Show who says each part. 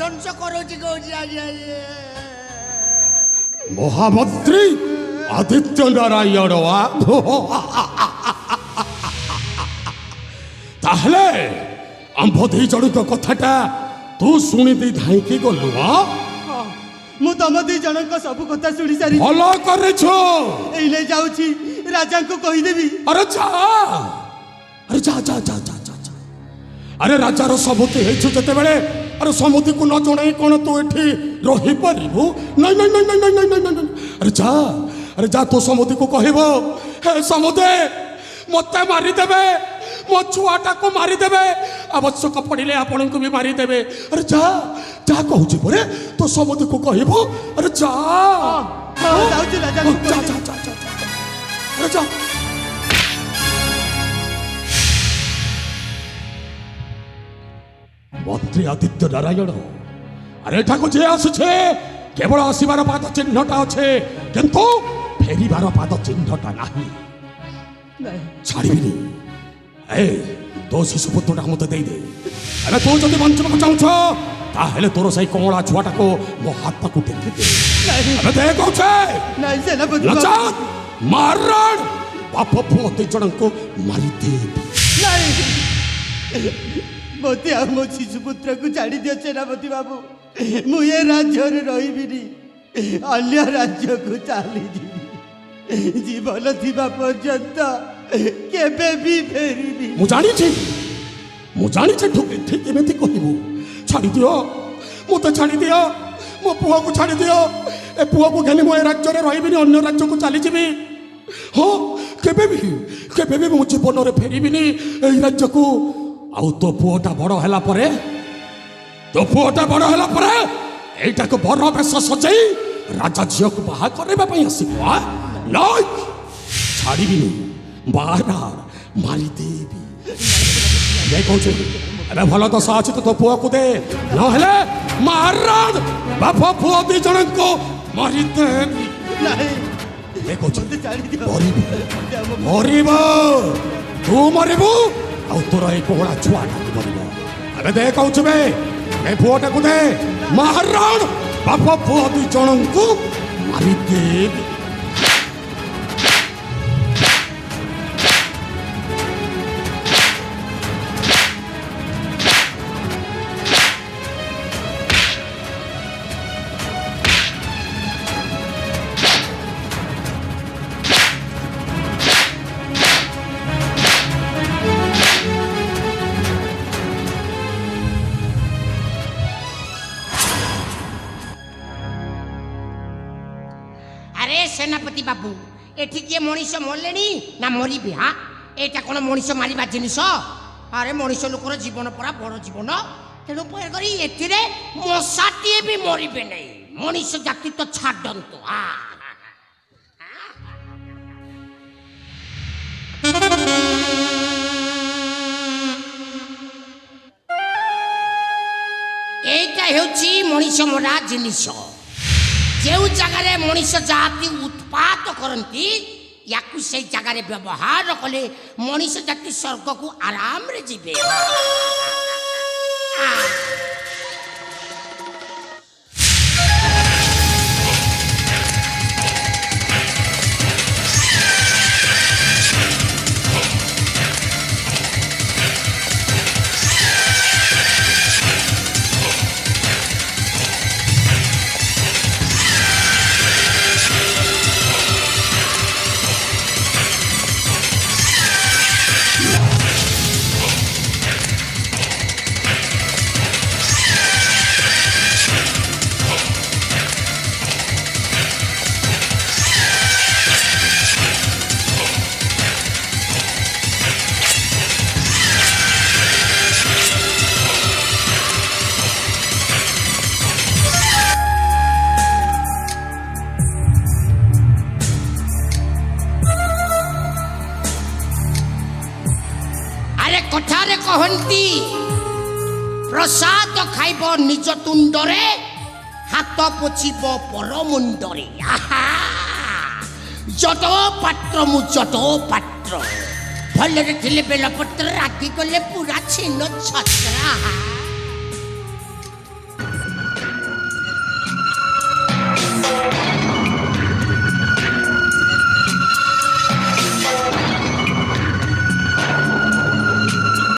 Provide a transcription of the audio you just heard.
Speaker 1: ধ্বংস করছি কହୁଛି আজ্ঞା
Speaker 2: মহামন্ত্রী আদিত্য নারায়ণ তাহলে আম্ভ ଦି ଜଣଙ୍କ କଥାଟା ତୁ ଶୁଣି ଦେଇ ଧାଇଁକି ଗଲୁ
Speaker 3: ମୁଁ ତମ ଦି ଜଣଙ୍କ ସବୁ କଥା ଶୁଣି ସାରି
Speaker 2: ଭଲ କରିଛୁ।
Speaker 3: ଏଇନେ ଯାଉଛି ରାଜାଙ୍କୁ କହିଦେବି।
Speaker 2: ଆରେ ଯା ଆରେ ଯା ଯା ଯା ଯା ଯା ଯା। ଆରେ ରାଜାର ସମୁତି ହେଇଛୁ ଯେତେବେଳେ ଆରେ ସମୁତିକୁ ନ ଜଣାଇ କ'ଣ ତୁ ଏଠି ରହିପାରିବୁ? ନାଇଁ ନାଇଁ ନାଇଁ ନାଇଁ ନାଇଁ ନାଇଁ ନାଇଁ ଆରେ ଯା ତୁ ସମୁତିକୁ କହିବ ହେ ସମୁଦେ ମୋତେ ମାରିଦେବେ, ମୋ ଛୁଆଟାକୁ ମାରିଦେବେ, ଆବଶ୍ୟକ ପଡ଼ିଲେ ଆପଣଙ୍କୁ ବି ମାରିଦେବେ। ଆରେ ଯା ଯା କହୁଛି ପରେ ତୁ ସମୁତିକୁ କହିବୁ। ଆରେ ଯା
Speaker 3: ଯାଉଛି ରାଜାଙ୍କୁ
Speaker 2: ଯା ଯା ଯା ଯା ଆରେ ଯା। মন্ত্রী আদিত্য নারায়ণ আরে এঠাকু যে আসছে কেবল আসিবার পাদ চিহ্নটা আছে কিন্তু ফেরিবার পাদ চিহ্নটা নাহি। ছাড়িবিনি এই তো শিশুপুত্রটা মতো দেই দে। এবে তুই যদি বঞ্চনাকে চাহুছ তাহলে তোর সেই কমলা ছুয়াটাকে মো হাত পাকু টেকি দে। এবে দে কହୁছে
Speaker 3: ନାଇଁ ସେନାପତି
Speaker 2: নচাত মারণ বাপ পুଅ ଦି ଜଣଙ୍କୁ ମାରିଦେବି।
Speaker 3: ନାଇଁ ମୋତେ ଆଉ ମୋ ଶିଶୁ ପୁତ୍ରକୁ ଛାଡ଼ି ଦିଅ ସେନାପତି ବାବୁ। ମୁଁ ଏ ରାଜ୍ୟରେ ରହିବିନି, ଅନ୍ୟ ରାଜ୍ୟକୁ ଚାଲିଯିବି। ଜୀବନ ଥିବା ପର୍ଯ୍ୟନ୍ତ କେବେ ବି ଫେରିବି।
Speaker 2: ମୁଁ ଜାଣିଛି ଠିକ ଏମିତି କହିବୁ। ଛାଡ଼ିଦିଅ ମୋତେ ଛାଡ଼ିଦିଅ, ମୋ ପୁଅକୁ ଛାଡ଼ିଦିଅ। ଏ ପୁଅକୁ ଘେନି ମୁଁ ଏ ରାଜ୍ୟରେ ରହିବିନି, ଅନ୍ୟ ରାଜ୍ୟକୁ ଚାଲିଯିବି। ହଁ କେବେ ବି ମୁଁ ଜୀବନରେ ଫେରିବିନି ଏଇ ରାଜ୍ୟକୁ। ଆଉ ତୋ ପୁଅଟା ବଡ଼ ହେଲା ପରେ ଏଇଟାକୁ ବର ବେଶ ସଜେଇ ରାଜା ଝିଅକୁ ବାହା କରିବା ପାଇଁ ଆସିବ। ନାଇଁ ଛାଡ଼ିବିନି, ବାହାର ମାରିଦେବି। କହୁଛି ଏବେ ଭଲ ଦଶା ଅଛି ତ ତୋ ପୁଅକୁ ଦେ, ନହେଲେ ମାରଣ ବାପ ପୁଅ ଦି ଜଣଙ୍କୁ ମାରିଦେବି। ମରିବ ତୁ ମରିବୁ ଆଉ ତୋର ଏଇ କୋହଳା ଛୁଆଟାକୁ ମରିବ। ଏବେ ଦେ କହୁଛୁ ବେ ଏ ପୁଅଟାକୁ ଦେ, ମାରଣ ବାପ ପୁଅ ଦି ଜଣଙ୍କୁ ମାରିଦେବି।
Speaker 1: আরে সেনাপতি বাবু এটি কি মଣିষ মরলেনি না মরিবে? হ্যাঁ এটা কোন মଣିষ মারিবা জিনিস? আরে মଣିষ লোকর জীবন পড়া বড় জীবন, তেণু করি এটিরে মশাটিয়ে বি মরিবে নাই। মଣିষ জাতি তো ছাড়ন্ত। এইটা হচ্ছে মଣିষ মরা জিনিস। যে জায়গায় মଣିষ জাতি উৎপাত করতে ইয়াকু সেই জায়গায় ব্যবহার কলে মଣିষ জাতি স্বর্গকু আরামরে যাবে। কথারে কহন্তি প্রসাদ খাইব নিজ তুণ্ডরে, হাত পোছিব পর মুণ্ডরে। জট পাত্র মু জট পাত্র, ভলরে ଥିଲେ বেলপত্র, রাগি গলে পুরা ছিন্ন ছত্র।